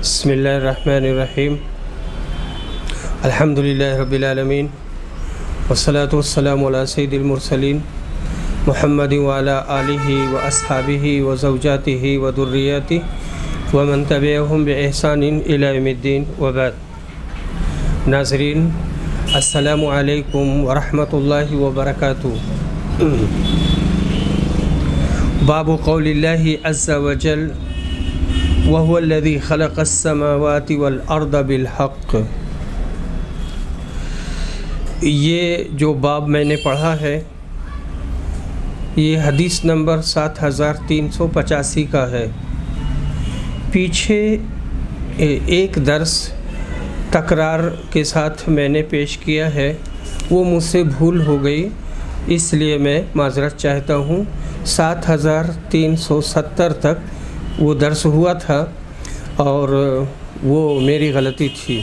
بسم اللہ الرحمن الرحیم الحمدللہ رب العالمین والصلاة والسلام علی سید المرسلین محمد وعلی آلہ واصحابہ وزوجاتہ وذریاتہ ومن تبعہم بإحسان الی یوم الدین وبعد۔ ناظرین السلام علیکم ورحمۃ اللہ وبرکاتہ۔ باب قول اللہ عز وجل وَهُوَ الَّذِي خَلَقَ السَّمَاوَاتِ وَالْأَرْضَ بِالْحَقِّ۔ یہ جو باب میں نے پڑھا ہے یہ حدیث نمبر 7385 کا ہے۔ پیچھے ایک درس تکرار کے ساتھ میں نے پیش کیا ہے، وہ مجھ سے بھول ہو گئی، اس لیے میں معذرت چاہتا ہوں۔ 7370 تک وہ درس ہوا تھا اور وہ میری غلطی تھی۔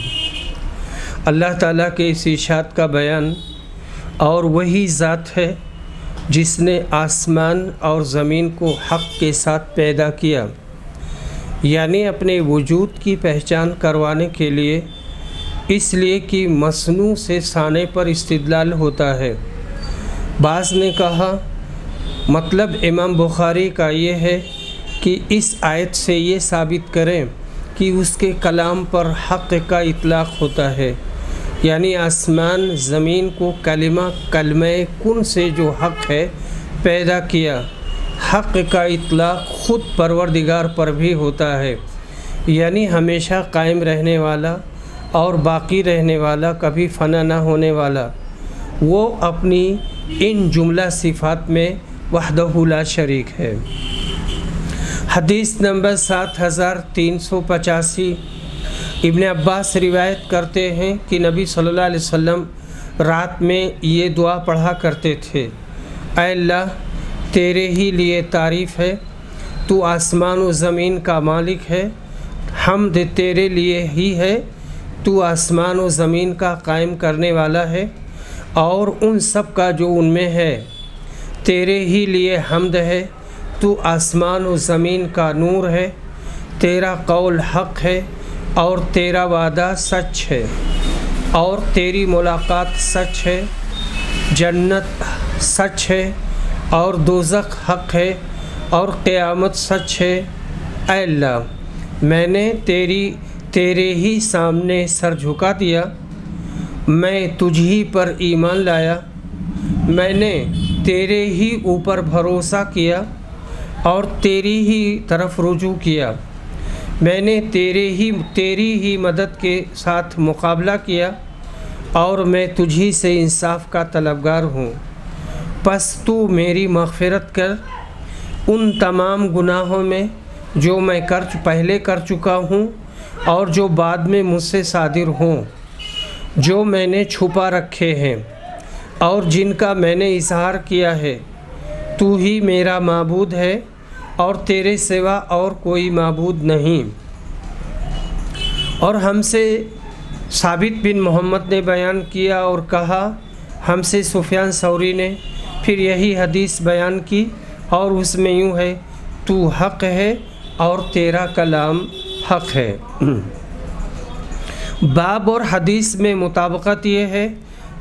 اللہ تعالیٰ کے اس ارشاد کا بیان، اور وہی ذات ہے جس نے آسمان اور زمین کو حق کے ساتھ پیدا کیا، یعنی اپنے وجود کی پہچان کروانے کے لیے، اس لیے کہ مصنوع سے صانع پر استدلال ہوتا ہے۔ بعض نے کہا مطلب امام بخاری کا یہ ہے کہ اس آیت سے یہ ثابت کریں کہ اس کے کلام پر حق کا اطلاق ہوتا ہے، یعنی آسمان زمین کو کلمہ کن سے جو حق ہے پیدا کیا۔ حق کا اطلاق خود پروردگار پر بھی ہوتا ہے، یعنی ہمیشہ قائم رہنے والا اور باقی رہنے والا، کبھی فنا نہ ہونے والا۔ وہ اپنی ان جملہ صفات میں وحدہ لا شریک ہے۔ حدیث نمبر 7385 ابن عباس روایت کرتے ہیں کہ نبی صلی اللہ علیہ وسلم رات میں یہ دعا پڑھا کرتے تھے: اے اللہ، تیرے ہی لیے تعریف ہے، تو آسمان و زمین کا مالک ہے، حمد تیرے لیے ہی ہے، تو آسمان و زمین کا قائم کرنے والا ہے اور ان سب کا جو ان میں ہے، تیرے ہی لیے حمد ہے، تو آسمان و زمین کا نور ہے، تیرا قول حق ہے اور تیرا وعدہ سچ ہے اور تیری ملاقات سچ ہے، جنت سچ ہے اور دوزخ حق ہے اور قیامت سچ ہے۔ اے اللہ، میں نے تیرے ہی سامنے سر جھکا دیا، میں تجھ ہی پر ایمان لایا، میں نے تیرے ہی اوپر بھروسہ کیا اور تیری ہی طرف رجوع کیا، میں نے تیری ہی مدد کے ساتھ مقابلہ کیا اور میں تجھی سے انصاف کا طلبگار ہوں۔ پس تو میری مغفرت کر ان تمام گناہوں میں جو میں پہلے کر چکا ہوں اور جو بعد میں مجھ سے صادر ہوں، جو میں نے چھپا رکھے ہیں اور جن کا میں نے اظہار کیا ہے۔ تو ہی میرا معبود ہے اور تیرے سوا اور کوئی معبود نہیں۔ اور ہم سے ثابت بن محمد نے بیان کیا اور کہا، ہم سے سفیان ثوری نے پھر یہی حدیث بیان کی اور اس میں یوں ہے: تو حق ہے اور تیرا کلام حق ہے۔ باب اور حدیث میں مطابقت یہ ہے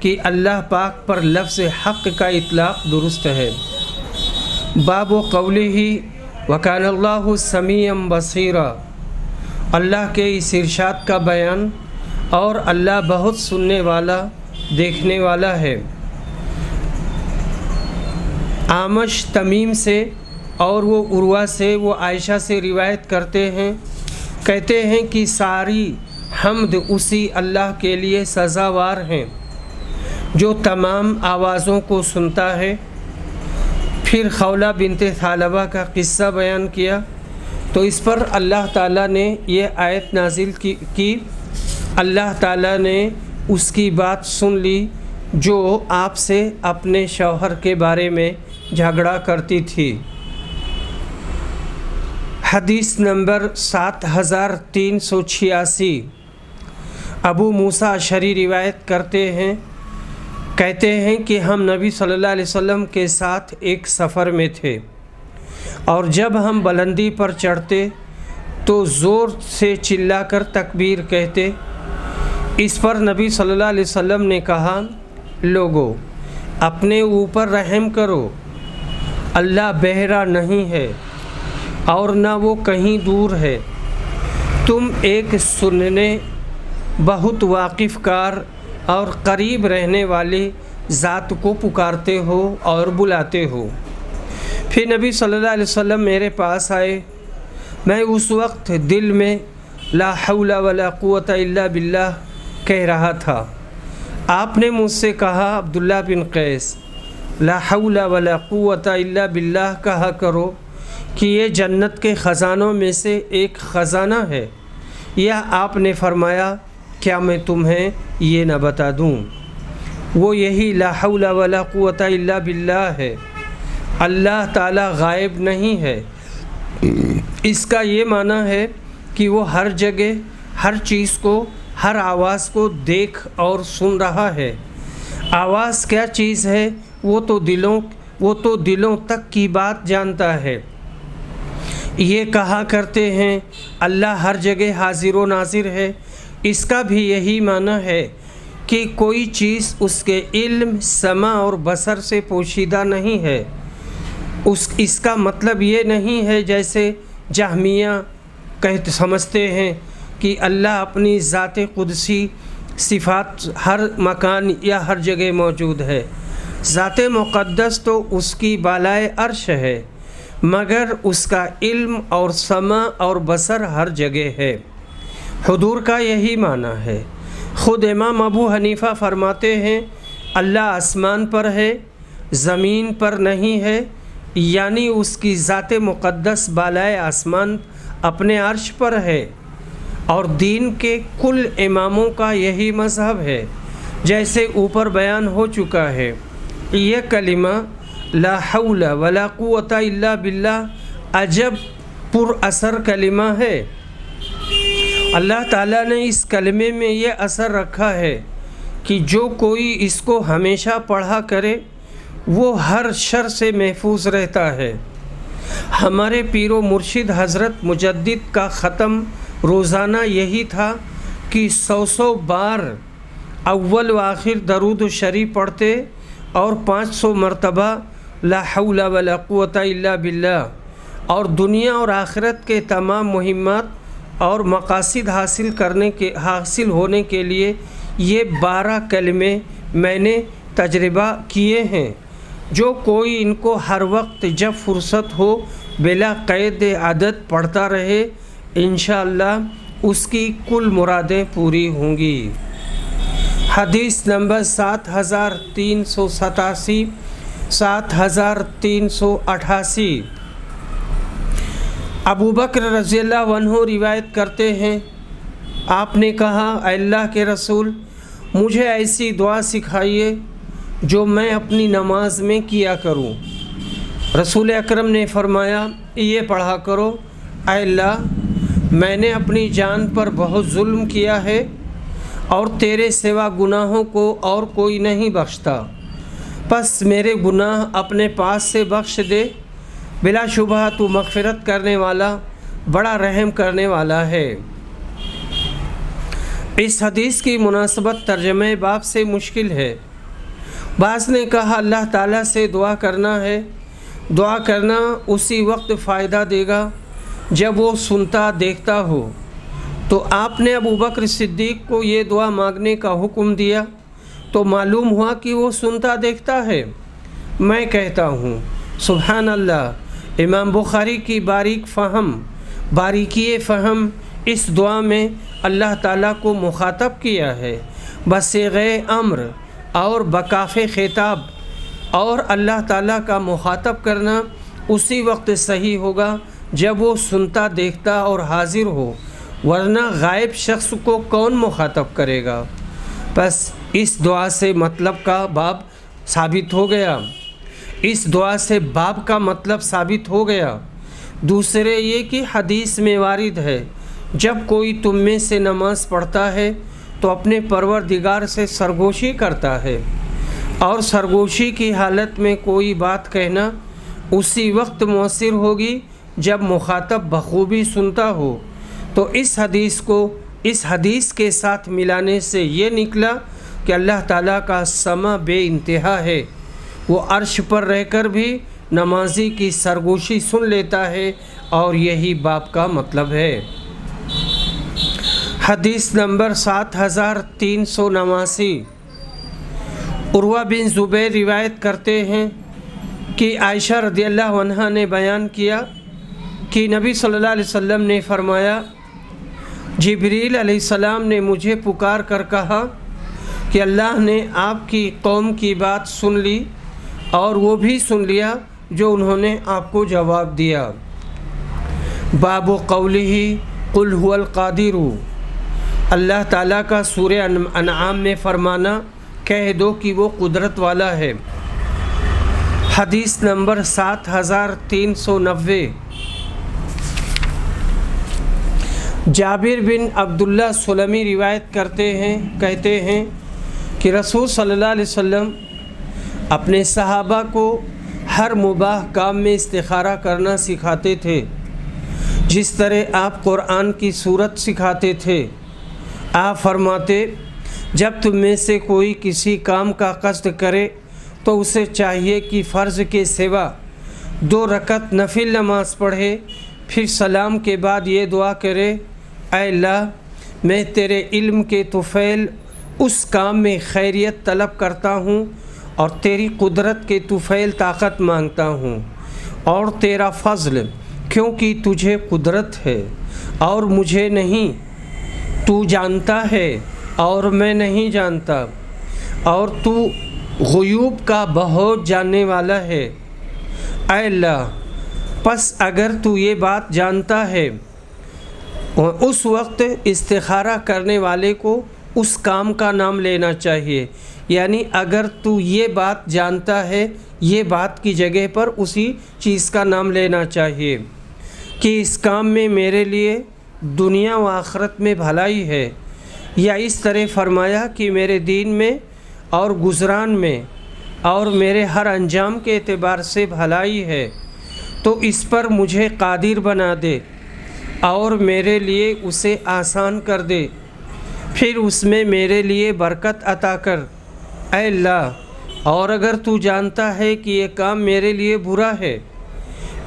کہ اللہ پاک پر لفظ حق کا اطلاق درست ہے۔ باب و قولہ وکان اللہ سمیعا بصیرا، اللہ کے اس ارشاد کا بیان، اور اللہ بہت سننے والا، دیکھنے والا ہے۔ اعمش تمیم سے اور وہ عروہ سے، وہ عائشہ سے روایت کرتے ہیں، کہتے ہیں کہ ساری حمد اسی اللہ کے لیے سزاوار ہیں جو تمام آوازوں کو سنتا ہے۔ پھر خولہ بنت ثعلبہ کا قصہ بیان کیا تو اس پر اللہ تعالیٰ نے یہ آیت نازل کی۔ اللہ تعالیٰ نے اس کی بات سن لی جو آپ سے اپنے شوہر کے بارے میں جھگڑا کرتی تھی۔ حدیث نمبر 7386 ابو موسیٰ اشعری روایت کرتے ہیں، کہتے ہیں کہ ہم نبی صلی اللہ علیہ وسلم کے ساتھ ایک سفر میں تھے، اور جب ہم بلندی پر چڑھتے تو زور سے چلا کر تکبیر کہتے۔ اس پر نبی صلی اللہ علیہ وسلم نے کہا، لوگو اپنے اوپر رحم کرو، اللہ بہرا نہیں ہے اور نہ وہ کہیں دور ہے، تم ایک سننے بہت واقف کار اور قریب رہنے والے ذات کو پکارتے ہو اور بلاتے ہو۔ پھر نبی صلی اللہ علیہ وسلم میرے پاس آئے، میں اس وقت دل میں لا حول ولا قوت الا باللہ کہہ رہا تھا۔ آپ نے مجھ سے کہا، عبداللہ بن قیس، لا حول ولا قوت الا باللہ کہا کرو کہ یہ جنت کے خزانوں میں سے ایک خزانہ ہے، یا آپ نے فرمایا کیا میں تمہیں یہ نہ بتا دوں؟ وہ یہی لا حول ولا قوت الا باللہ ہے۔ اللہ تعالی غائب نہیں ہے، اس کا یہ معنی ہے کہ وہ ہر جگہ ہر چیز کو، ہر آواز کو دیکھ اور سن رہا ہے۔ آواز کیا چیز ہے وہ تو دلوں تک کی بات جانتا ہے۔ یہ کہا کرتے ہیں اللہ ہر جگہ حاضر و ناظر ہے، اس کا بھی یہی معنی ہے کہ کوئی چیز اس کے علم، سمع اور بصر سے پوشیدہ نہیں ہے۔ اس کا مطلب یہ نہیں ہے جیسے جہمیہ سمجھتے ہیں کہ اللہ اپنی ذات قدسی صفات ہر مکان یا ہر جگہ موجود ہے۔ ذات مقدس تو اس کی بالائے عرش ہے، مگر اس کا علم اور سمع اور بصر ہر جگہ ہے۔ حضور کا یہی معنی ہے۔ خود امام ابو حنیفہ فرماتے ہیں اللہ آسمان پر ہے، زمین پر نہیں ہے، یعنی اس کی ذات مقدس بالائے آسمان اپنے عرش پر ہے۔ اور دین کے کل اماموں کا یہی مذہب ہے، جیسے اوپر بیان ہو چکا ہے۔ یہ کلمہ لا حول ولا قوت الا باللہ عجب پر اثر کلمہ ہے۔ اللہ تعالیٰ نے اس کلمے میں یہ اثر رکھا ہے کہ جو کوئی اس کو ہمیشہ پڑھا کرے وہ ہر شر سے محفوظ رہتا ہے۔ ہمارے پیر و مرشد حضرت مجدد کا ختم روزانہ یہی تھا کہ 100 بار اول و آخر درود و شریف پڑھتے اور 500 مرتبہ لا حول ولا قوت الا باللہ، اور دنیا اور آخرت کے تمام مہمات اور مقاصد حاصل ہونے کے لیے یہ 12 کلمے میں نے تجربہ کیے ہیں۔ جو کوئی ان کو ہر وقت جب فرصت ہو بلا قید عدد پڑھتا رہے، انشاءاللہ اس کی کل مرادیں پوری ہوں گی۔ حدیث نمبر 7387، 7388۔ ابو بکر رضی اللہ عنہ روایت کرتے ہیں، آپ نے کہا اے اللہ کے رسول، مجھے ایسی دعا سکھائیے جو میں اپنی نماز میں کیا کروں۔ رسول اکرم نے فرمایا یہ پڑھا کرو، اے اللہ میں نے اپنی جان پر بہت ظلم کیا ہے اور تیرے سوا گناہوں کو اور کوئی نہیں بخشتا، پس میرے گناہ اپنے پاس سے بخش دے، بلا شبہ تو مغفرت کرنے والا، بڑا رحم کرنے والا ہے۔ اس حدیث کی مناسبت ترجمہ باب سے مشکل ہے۔ بعض نے کہا اللہ تعالیٰ سے دعا کرنا ہے، دعا کرنا اسی وقت فائدہ دے گا جب وہ سنتا دیکھتا ہو، تو آپ نے ابو بکر صدیق کو یہ دعا مانگنے کا حکم دیا تو معلوم ہوا کہ وہ سنتا دیکھتا ہے۔ میں کہتا ہوں سبحان اللہ، امام بخاری کی باریکی فہم اس دعا میں اللہ تعالیٰ کو مخاطب کیا ہے بصیغہ امر اور بکاف خطاب، اور اللہ تعالیٰ کا مخاطب کرنا اسی وقت صحیح ہوگا جب وہ سنتا دیکھتا اور حاضر ہو، ورنہ غائب شخص کو کون مخاطب کرے گا؟ بس اس دعا سے مطلب کا باب ثابت ہو گیا، اس دعا سے باب کا مطلب ثابت ہو گیا۔ دوسرے یہ کہ حدیث میں وارد ہے جب کوئی تم میں سے نماز پڑھتا ہے تو اپنے پروردگار سے سرگوشی کرتا ہے، اور سرگوشی کی حالت میں کوئی بات کہنا اسی وقت مؤثر ہوگی جب مخاطب بخوبی سنتا ہو، تو اس حدیث کے ساتھ ملانے سے یہ نکلا کہ اللہ تعالیٰ کا سمع بے انتہا ہے، وہ عرش پر رہ کر بھی نمازی کی سرگوشی سن لیتا ہے، اور یہی باب کا مطلب ہے۔ حدیث نمبر 7389، عروہ بن زبیر روایت کرتے ہیں کہ عائشہ رضی اللہ عنہا نے بیان کیا کہ نبی صلی اللہ علیہ وسلم نے فرمایا، جبریل علیہ السلام نے مجھے پکار کر کہا کہ اللہ نے آپ کی قوم کی بات سن لی اور وہ بھی سن لیا جو انہوں نے آپ کو جواب دیا۔ باب قولہ قل هو القادر، اللہ تعالیٰ کا سورہ انعام میں فرمانا، کہہ دو کہ وہ قدرت والا ہے۔ حدیث نمبر 7390، جابر بن عبداللہ سلمی روایت کہتے ہیں کہ رسول صلی اللہ علیہ وسلم اپنے صحابہ کو ہر مباح کام میں استخارہ کرنا سکھاتے تھے، جس طرح آپ قرآن کی صورت سکھاتے تھے۔ آپ فرماتے، جب تم میں سے کوئی کسی کام کا قصد کرے تو اسے چاہیے کہ فرض کے سوا 2 رکعت نفل نماز پڑھے، پھر سلام کے بعد یہ دعا کرے، اے اللہ، میں تیرے علم کے طفیل اس کام میں خیریت طلب کرتا ہوں اور تیری قدرت کے طفیل طاقت مانگتا ہوں، اور تیرا فضل، کیونکہ تجھے قدرت ہے اور مجھے نہیں، تو جانتا ہے اور میں نہیں جانتا، اور تو غیوب کا بہت جاننے والا ہے۔ اے اللہ، پس اگر تو یہ بات جانتا ہے، اس وقت استخارہ کرنے والے کو اس کام کا نام لینا چاہیے، یعنی اگر تو یہ بات جانتا ہے، یہ بات کی جگہ پر اسی چیز کا نام لینا چاہیے کہ اس کام میں میرے لیے دنیا و آخرت میں بھلائی ہے، یا اس طرح فرمایا کہ میرے دین میں اور گزران میں اور میرے ہر انجام کے اعتبار سے بھلائی ہے، تو اس پر مجھے قادر بنا دے اور میرے لیے اسے آسان کر دے، پھر اس میں میرے لیے برکت عطا کر۔ اے اللہ، اور اگر تو جانتا ہے کہ یہ کام میرے لیے برا ہے،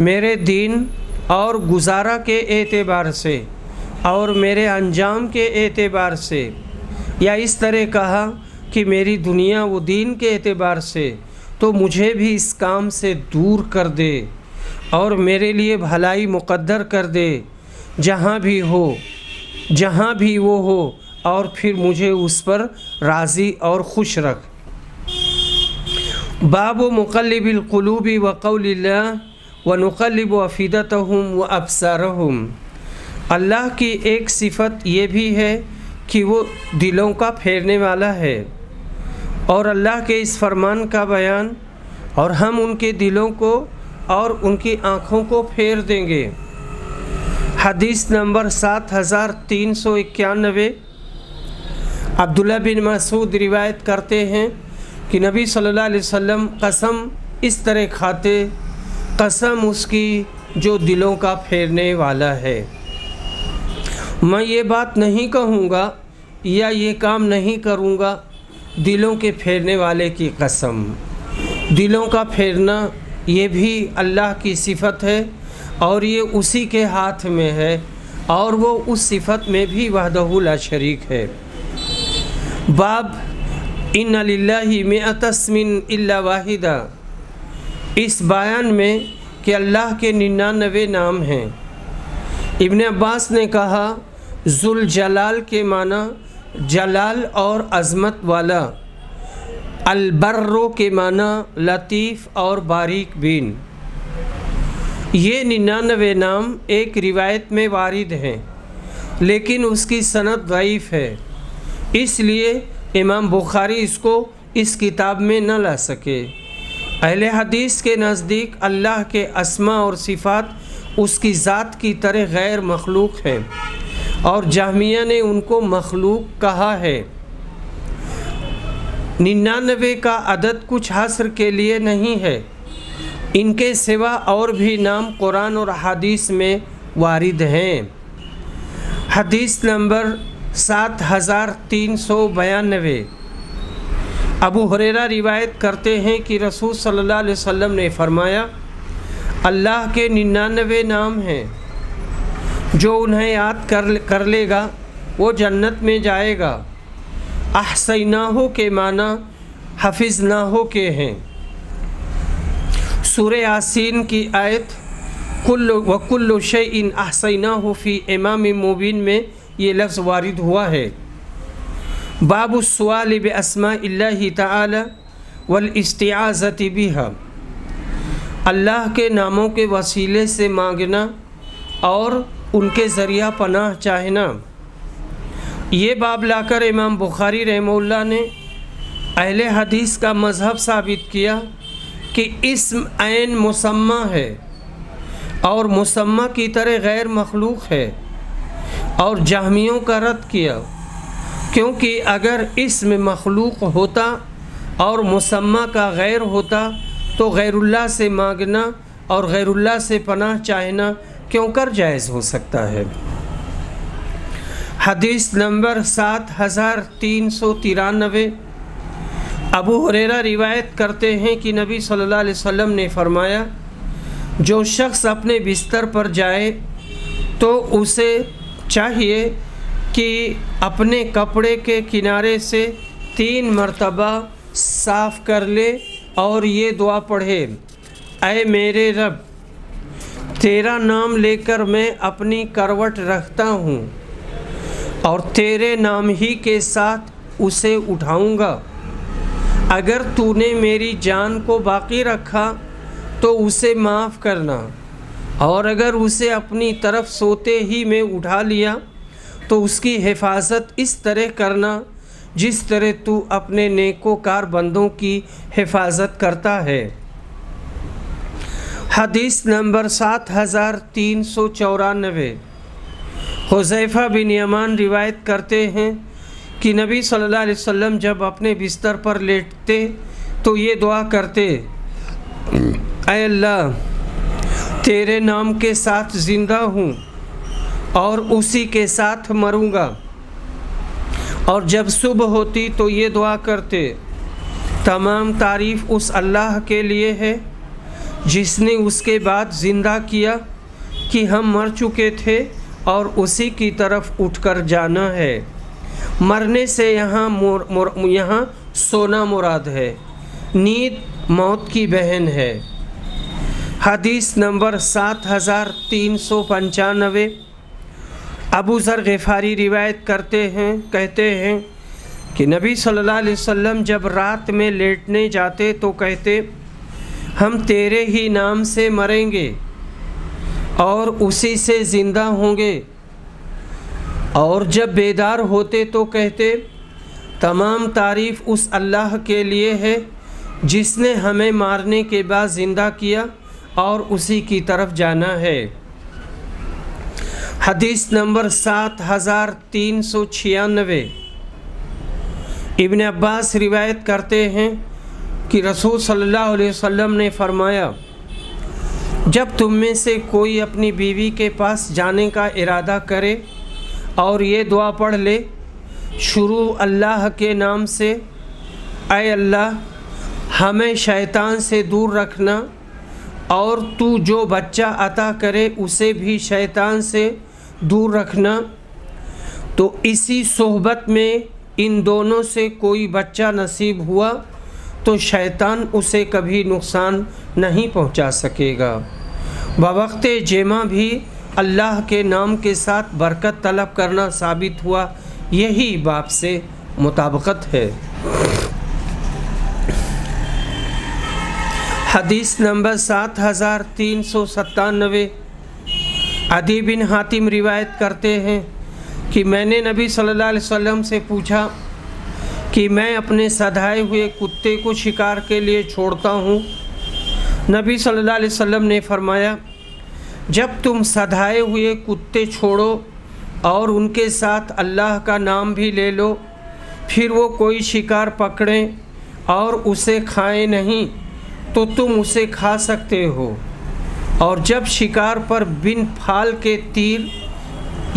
میرے دین اور گزارا کے اعتبار سے اور میرے انجام کے اعتبار سے، یا اس طرح کہا کہ میری دنیا و دین کے اعتبار سے، تو مجھے بھی اس کام سے دور کر دے اور میرے لیے بھلائی مقدر کر دے، جہاں بھی وہ ہو، اور پھر مجھے اس پر راضی اور خوش رکھ۔ باب مقلب القلوب وقول اللہ ونقلب افئدتهم وابصارهم، اللہ کی ایک صفت یہ بھی ہے کہ وہ دلوں کا پھیرنے والا ہے، اور اللہ کے اس فرمان کا بیان، اور ہم ان کے دلوں کو اور ان کی آنکھوں کو پھیر دیں گے۔ حدیث نمبر 7391، عبداللہ بن مسعود روایت کرتے ہیں کہ نبی صلی اللہ علیہ وسلم قسم اس طرح کھاتے، قسم اس کی جو دلوں کا پھیرنے والا ہے، میں یہ بات نہیں کہوں گا یا یہ کام نہیں کروں گا، دلوں کے پھیرنے والے کی قسم۔ دلوں کا پھیرنا یہ بھی اللہ کی صفت ہے، اور یہ اسی کے ہاتھ میں ہے، اور وہ اس صفت میں بھی وحدہ لا شریک ہے۔ باب ان للہ مئۃ اسم الا واحدہ، اس بیان میں کہ اللہ کے 99 نام ہیں۔ ابن عباس نے کہا، ذوالجلال کے معنی جلال اور عظمت والا، البر کے معنی لطیف اور باریک بین۔ یہ 99 نام ایک روایت میں وارد ہیں، لیکن اس کی سند ضعیف ہے، اس لیے امام بخاری اس کو اس کتاب میں نہ لا سکے۔ اہل حدیث کے نزدیک اللہ کے اسماء اور صفات اس کی ذات کی طرح غیر مخلوق ہیں، اور جہمیہ نے ان کو مخلوق کہا ہے۔ 99 کا عدد کچھ حصر کے لیے نہیں ہے، ان کے سوا اور بھی نام قرآن اور حدیث میں وارد ہیں۔ حدیث نمبر 7392 ابو ہریرہ روایت کرتے ہیں کہ رسول صلی اللہ علیہ وسلم نے فرمایا، اللہ کے 99 نام ہیں، جو انہیں یاد کر لے گا وہ جنت میں جائے گا۔ احصیناہ کے معنی حفظناہ کے ہیں۔ سورہ یاسین کی آیت وَكُلُّ شَيْءٍ أَحْصَيْنَاهُ فِي إِمَامٍ مُبِينٍ میں یہ لفظ وارد ہوا ہے۔ باب السؤال بأسماء اللہ تعالی والاستعاذۃ بها، اللہ کے ناموں کے وسیلے سے مانگنا اور ان کے ذریعہ پناہ چاہنا۔ یہ باب لا کر امام بخاری رحمہ اللہ نے اہل حدیث کا مذہب ثابت کیا کہ اسم عین مسمى ہے اور مسمى کی طرح غیر مخلوق ہے، اور جہمیوں کا رد کیا، کیونکہ اگر اسم مخلوق ہوتا اور مسمى کا غیر ہوتا تو غیر اللہ سے مانگنا اور غیر اللہ سے پناہ چاہنا کیوں کر جائز ہو سکتا ہے۔ حدیث نمبر 7393 ابو ہریرہ روایت کرتے ہیں کہ نبی صلی اللہ علیہ وسلم نے فرمایا، جو شخص اپنے بستر پر جائے تو اسے چاہیے کہ اپنے کپڑے کے کنارے سے 3 مرتبہ صاف کر لے اور یہ دعا پڑھے، اے میرے رب، تیرا نام لے کر میں اپنی کروٹ رکھتا ہوں اور تیرے نام ہی کے ساتھ اسے اٹھاؤں گا۔ اگر تو نے میری جان کو باقی رکھا تو اسے معاف کرنا، اور اگر اسے اپنی طرف سوتے ہی میں اٹھا لیا تو اس کی حفاظت اس طرح کرنا جس طرح تو اپنے نیکوکار بندوں کی حفاظت کرتا ہے۔ حدیث نمبر 7394 حذیفہ بن یمان روایت کرتے ہیں کہ نبی صلی اللہ علیہ وسلم جب اپنے بستر پر لیٹتے تو یہ دعا کرتے، اے اللہ، تیرے نام کے ساتھ زندہ ہوں اور اسی کے ساتھ مروں گا۔ اور جب صبح ہوتی تو یہ دعا کرتے، تمام تعریف اس اللہ کے لیے ہے جس نے اس کے بعد زندہ کیا کہ ہم مر چکے تھے اور اسی کی طرف اٹھ کر جانا ہے۔ مرنے سے یہاں سونا مراد ہے، نیند موت کی بہن ہے۔ حدیث نمبر 7395 ابو ذر غفاری روایت کہتے ہیں کہ نبی صلی اللہ علیہ وسلم جب رات میں لیٹنے جاتے تو کہتے، ہم تیرے ہی نام سے مریں گے اور اسی سے زندہ ہوں گے۔ اور جب بیدار ہوتے تو کہتے، تمام تعریف اس اللہ کے لیے ہے جس نے ہمیں مارنے کے بعد زندہ کیا اور اسی کی طرف جانا ہے۔ حدیث نمبر 7396 ابن عباس روایت کرتے ہیں کہ رسول صلی اللہ علیہ وسلم نے فرمایا، جب تم میں سے کوئی اپنی بیوی کے پاس جانے کا ارادہ کرے اور یہ دعا پڑھ لے، شروع اللہ کے نام سے، اے اللہ، ہمیں شیطان سے دور رکھنا اور تو جو بچہ عطا کرے اسے بھی شیطان سے دور رکھنا، تو اسی صحبت میں ان دونوں سے کوئی بچہ نصیب ہوا تو شیطان اسے کبھی نقصان نہیں پہنچا سکے گا۔ بوقت جمعہ بھی اللہ کے نام کے ساتھ برکت طلب کرنا ثابت ہوا، یہی باب سے مطابقت ہے۔ حدیث نمبر 7397 عدی بن حاتم روایت کرتے ہیں کہ میں نے نبی صلی اللہ علیہ وسلم سے پوچھا کہ میں اپنے سدھائے ہوئے کتے کو شکار کے لیے چھوڑتا ہوں۔ نبی صلی اللہ علیہ وسلم نے فرمایا، جب تم سدھائے ہوئے کتے چھوڑو اور ان کے ساتھ اللہ کا نام بھی لے لو، پھر وہ کوئی شکار پکڑیں اور اسے کھائیں نہیں تو تم اسے کھا سکتے ہو، اور جب شکار پر بن پھال کے تیر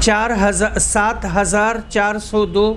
7402।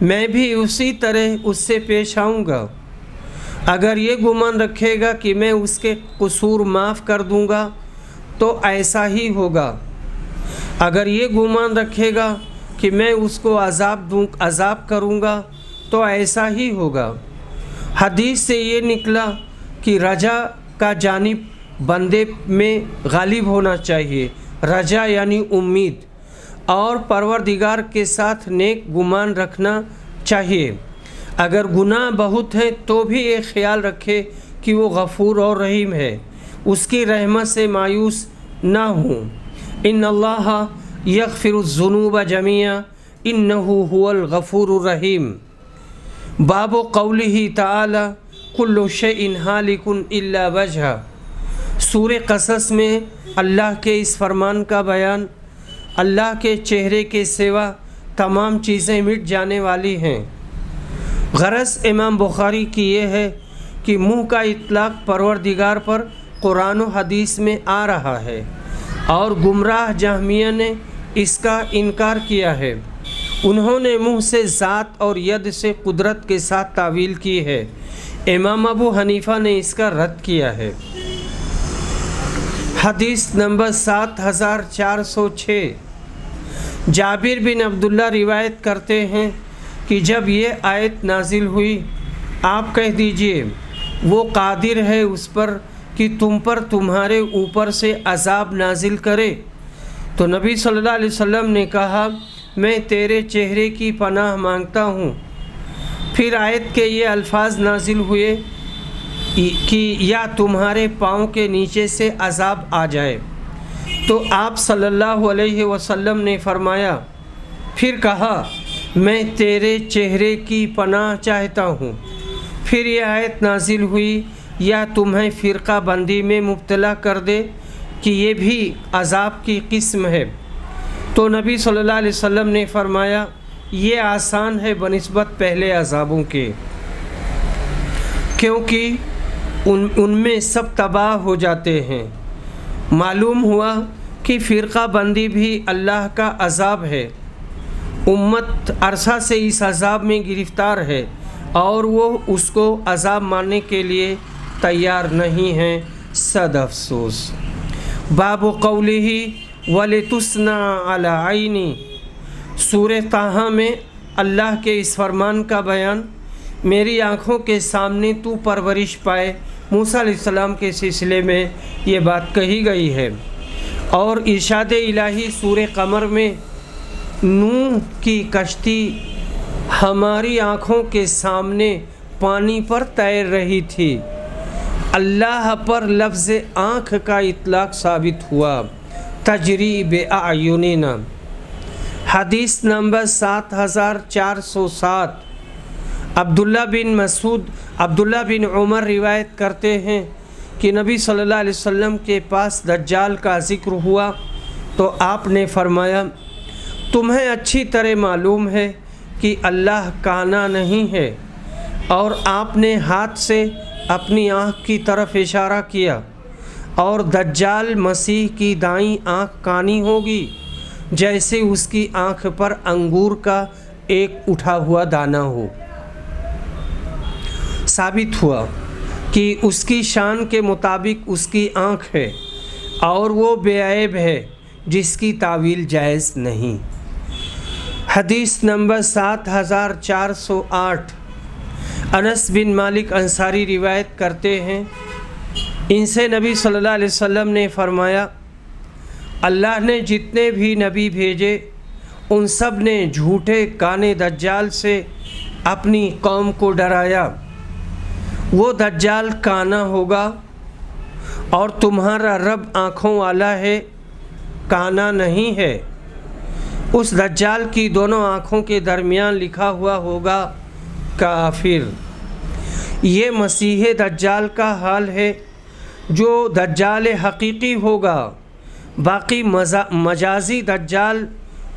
میں بھی اسی طرح اس سے پیش آؤں گا۔ اگر یہ گمان رکھے گا کہ میں اس کے قصور معاف کر دوں گا تو ایسا ہی ہوگا، اگر یہ گمان رکھے گا کہ میں اس کو عذاب کروں گا تو ایسا ہی ہوگا۔ حدیث سے یہ نکلا کہ رجا کا جانب بندے میں غالب ہونا چاہیے، رجا یعنی امید، اور پروردگار کے ساتھ نیک گمان رکھنا چاہیے۔ اگر گناہ بہت ہیں تو بھی یہ خیال رکھے کہ وہ غفور اور رحیم ہے، اس کی رحمت سے مایوس نہ ہوں۔ ان اللہ یغفر الذنوب جميعا انہ هو الغفور الرحیم۔ باب قولہ تعالی کل شیء ہالک الا وجہہ۔ سورہ قصص میں اللہ کے اس فرمان کا بیان، اللہ کے چہرے کے سوا تمام چیزیں مٹ جانے والی ہیں۔ غرض امام بخاری کی یہ ہے کہ منہ کا اطلاق پروردگار پر قرآن و حدیث میں آ رہا ہے، اور گمراہ جہمیہ نے اس کا انکار کیا ہے۔ انہوں نے منہ سے ذات اور ید سے قدرت کے ساتھ تعویل کی ہے۔ امام ابو حنیفہ نے اس کا رد کیا ہے۔ حدیث نمبر 7406۔ جابر بن عبداللہ روایت کرتے ہیں کہ جب یہ آیت نازل ہوئی، آپ کہہ دیجئے وہ قادر ہے اس پر کہ تم پر تمہارے اوپر سے عذاب نازل کرے، تو نبی صلی اللہ علیہ وسلم نے کہا میں تیرے چہرے کی پناہ مانگتا ہوں۔ پھر آیت کے یہ الفاظ نازل ہوئے کہ یا تمہارے پاؤں کے نیچے سے عذاب آ جائے، تو آپ صلی اللہ علیہ وسلم نے فرمایا، پھر کہا میں تیرے چہرے کی پناہ چاہتا ہوں۔ پھر یہ آیت نازل ہوئی یا تمہیں فرقہ بندی میں مبتلا کر دے کہ یہ بھی عذاب کی قسم ہے، تو نبی صلی اللہ علیہ وسلم نے فرمایا یہ آسان ہے بنسبت پہلے عذابوں کے، کیونکہ ان میں سب تباہ ہو جاتے ہیں۔ معلوم ہوا کہ فرقہ بندی بھی اللہ کا عذاب ہے۔ امت عرصہ سے اس عذاب میں گرفتار ہے اور وہ اس کو عذاب ماننے کے لیے تیار نہیں ہیں، صد افسوس۔ باب قولہ وَلِتُسْنَا عَلَى عَيْنِي۔ سورہ طٰہٰ میں اللہ کے اس فرمان کا بیان، میری آنکھوں کے سامنے تو پرورش پائے، موسیٰ علیہ السلام کے سلسلے میں یہ بات کہی گئی ہے۔ اور ارشاد الہی سورہ قمر میں نوح کی کشتی ہماری آنکھوں کے سامنے پانی پر تیر رہی تھی۔ اللہ پر لفظ آنکھ کا اطلاق ثابت ہوا، تجری بأعیننا۔ حدیث نمبر 7407۔ عبداللہ بن عمر روایت کرتے ہیں کہ نبی صلی اللہ علیہ وسلم کے پاس دجال کا ذکر ہوا تو آپ نے فرمایا تمہیں اچھی طرح معلوم ہے کہ اللہ کانا نہیں ہے، اور آپ نے ہاتھ سے اپنی آنکھ کی طرف اشارہ کیا، اور دجال مسیح کی دائیں آنکھ کانی ہوگی جیسے اس کی آنکھ پر انگور کا ایک اٹھا ہوا دانہ ہو۔ ثابت ہوا کہ اس کی شان کے مطابق اس کی آنکھ ہے اور وہ بے عیب ہے جس کی تعویل جائز نہیں۔ حدیث نمبر 7408۔ انس بن مالک انصاری روایت کرتے ہیں، ان سے نبی صلی اللہ علیہ وسلم نے فرمایا اللہ نے جتنے بھی نبی بھیجے ان سب نے جھوٹے کانے دجال سے اپنی قوم کو ڈرایا۔ وہ دجال کانا ہوگا اور تمہارا رب آنکھوں والا ہے، کانا نہیں ہے۔ اس دجال کی دونوں آنکھوں کے درمیان لکھا ہوا ہوگا کافر۔ یہ مسیح دجال کا حال ہے جو دجال حقیقی ہوگا۔ باقی مجازی دجال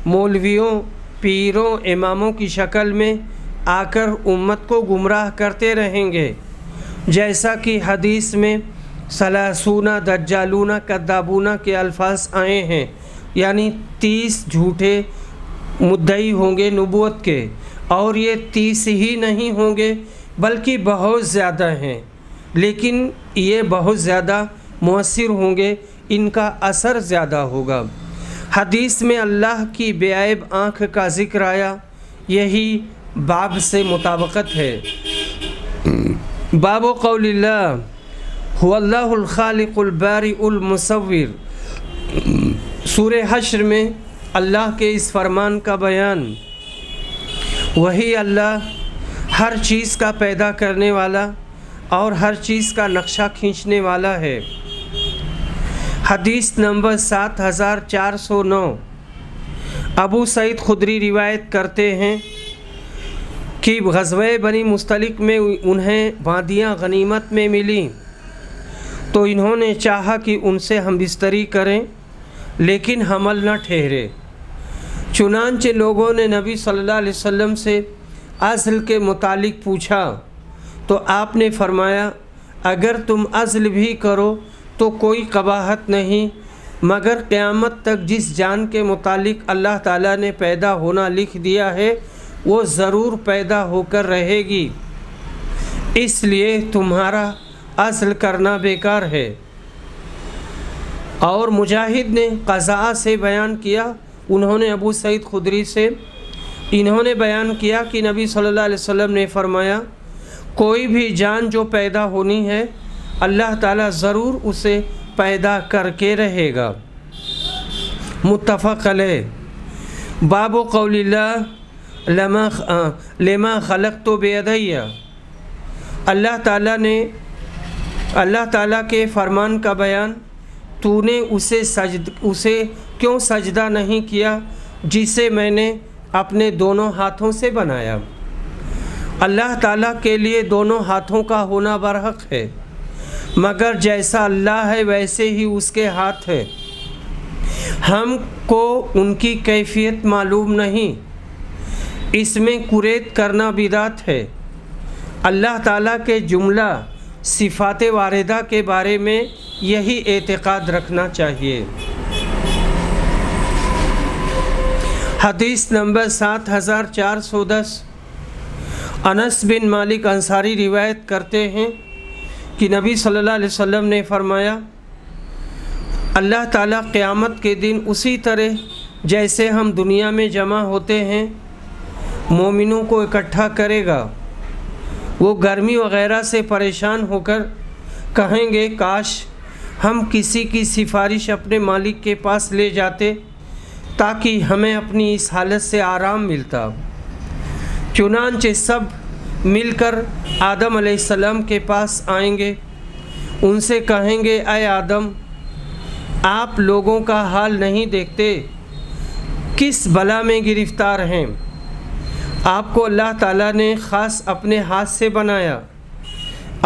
مولویوں، پیروں، اماموں کی شکل میں آ کر امت کو گمراہ کرتے رہیں گے، جیسا کہ حدیث میں ثلاثون دجالون کذابون کے الفاظ آئے ہیں، یعنی 30 جھوٹے مدعی ہوں گے نبوت کے اور یہ 30 ہی نہیں ہوں گے بلکہ بہت زیادہ ہیں، لیکن یہ بہت زیادہ مؤثر ہوں گے، ان کا اثر زیادہ ہوگا۔ حدیث میں اللہ کی بے عیب آنکھ کا ذکر آیا، یہی باب سے مطابقت ہے۔ باب قول اللہ هو اللہ الخالق البارئ المصور، سورہ حشر میں اللہ کے اس فرمان کا بیان۔ وہی اللہ ہر چیز کا پیدا کرنے والا اور ہر چیز کا نقشہ کھینچنے والا ہے۔ حدیث نمبر 7409، ابو سعید خدری روایت کرتے ہیں کہ غزوہ بنی مستلق میں انہیں وادیاں غنیمت میں ملیں تو انہوں نے چاہا کہ ان سے ہم بستری کریں، لیکن حمل نہ ٹھہرے۔ چنانچہ لوگوں نے نبی صلی اللہ علیہ وسلم سے عزل کے متعلق پوچھا تو آپ نے فرمایا، اگر تم عزل بھی کرو تو کوئی قباحت نہیں، مگر قیامت تک جس جان کے متعلق اللہ تعالیٰ نے پیدا ہونا لکھ دیا ہے وہ ضرور پیدا ہو کر رہے گی، اس لیے تمہارا عزل کرنا بیکار ہے۔ اور مجاہد نے قضاء سے بیان کیا، انہوں نے ابو سعید خدری سے انہوں نے بیان کیا کہ نبی صلی اللہ علیہ وسلم نے فرمایا، کوئی بھی جان جو پیدا ہونی ہے اللہ تعالیٰ ضرور اسے پیدا کر کے رہے گا۔ متفق علیہ۔ باب قول اللہ لما خلقت بیدی، اللہ تعالیٰ کے فرمان کا بیان، تو نے اسے کیوں سجدہ نہیں کیا جسے میں نے اپنے دونوں ہاتھوں سے بنایا۔ اللہ تعالیٰ کے لیے دونوں ہاتھوں کا ہونا برحق ہے، مگر جیسا اللہ ہے ویسے ہی اس کے ہاتھ ہے، ہم کو ان کی کیفیت معلوم نہیں، اس میں قریت کرنا بدعت ہے۔ اللہ تعالیٰ کے جملہ صفات واردہ کے بارے میں یہی اعتقاد رکھنا چاہیے۔ حدیث نمبر 7410، انس بن مالک انصاری روایت کرتے ہیں کہ نبی صلی اللہ علیہ وسلم نے فرمایا، اللہ تعالیٰ قیامت کے دن اسی طرح جیسے ہم دنیا میں جمع ہوتے ہیں مومنوں کو اکٹھا کرے گا۔ وہ گرمی وغیرہ سے پریشان ہو کر کہیں گے، کاش ہم کسی کی سفارش اپنے مالک کے پاس لے جاتے تاکہ ہمیں اپنی اس حالت سے آرام ملتا۔ چنانچہ سب مل کر آدم علیہ السلام کے پاس آئیں گے، ان سے کہیں گے، اے آدم، آپ لوگوں کا حال نہیں دیکھتے، کس بلا میں گرفتار ہیں؟ آپ کو اللہ تعالیٰ نے خاص اپنے ہاتھ سے بنایا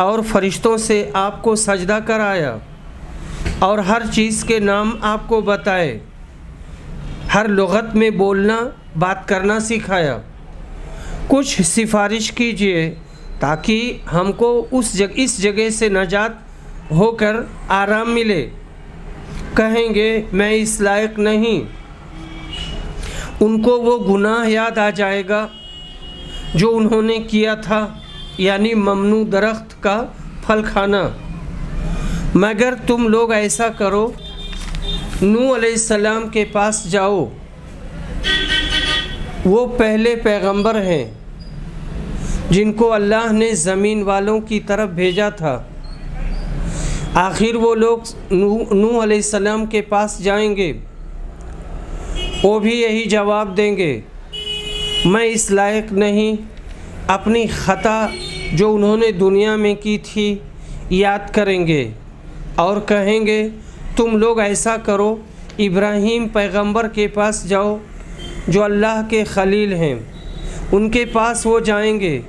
اور فرشتوں سے آپ کو سجدہ کرایا اور ہر چیز کے نام آپ کو بتائے، ہر لغت میں بولنا بات کرنا سکھایا، کچھ سفارش کیجئے تاکہ ہم کو اس جگہ سے نجات ہو کر آرام ملے۔ کہیں گے، میں اس لائق نہیں۔ ان کو وہ گناہ یاد آ جائے گا جو انہوں نے کیا تھا، یعنی ممنوع درخت کا پھل کھانا۔ مگر تم لوگ ایسا کرو، نوح علیہ السلام کے پاس جاؤ، وہ پہلے پیغمبر ہیں جن کو اللہ نے زمین والوں کی طرف بھیجا تھا۔ آخر وہ لوگ نوح علیہ السلام کے پاس جائیں گے، وہ بھی یہی جواب دیں گے، میں اس لائق نہیں۔ اپنی خطا جو انہوں نے دنیا میں کی تھی یاد کریں گے اور کہیں گے، تم لوگ ایسا کرو، ابراہیم پیغمبر کے پاس جاؤ جو اللہ کے خلیل ہیں، ان کے پاس وہ جائیں گے،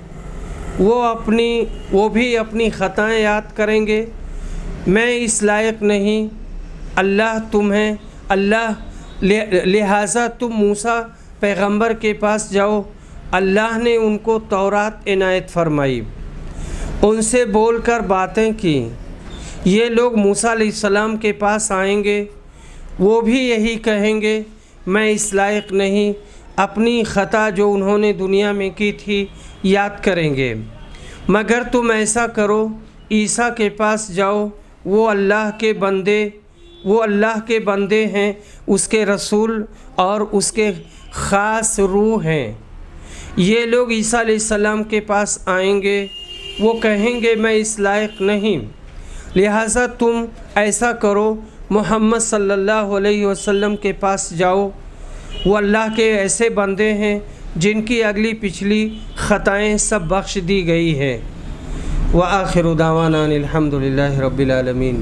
وہ بھی اپنی خطائیں یاد کریں گے، میں اس لائق نہیں، لہٰذا تم موسیٰ پیغمبر کے پاس جاؤ، اللہ نے ان کو تورات عنایت فرمائی، ان سے بول کر باتیں کی۔ یہ لوگ موسیٰ علیہ السلام کے پاس آئیں گے، وہ بھی یہی کہیں گے، میں اس لائق نہیں، اپنی خطا جو انہوں نے دنیا میں کی تھی یاد کریں گے۔ مگر تم ایسا کرو، عیسیٰ کے پاس جاؤ، وہ اللہ کے بندے ہیں، اس کے رسول اور اس کے خاص روح ہیں۔ یہ لوگ عیسیٰ علیہ السلام کے پاس آئیں گے، وہ کہیں گے میں اس لائق نہیں، لہٰذا تم ایسا کرو، محمد صلی اللہ علیہ وسلم کے پاس جاؤ، وہ اللہ کے ایسے بندے ہیں جن کی اگلی پچھلی خطائیں سب بخش دی گئی ہیں۔ وآخر دعوانا الحمد للہ رب العالمین۔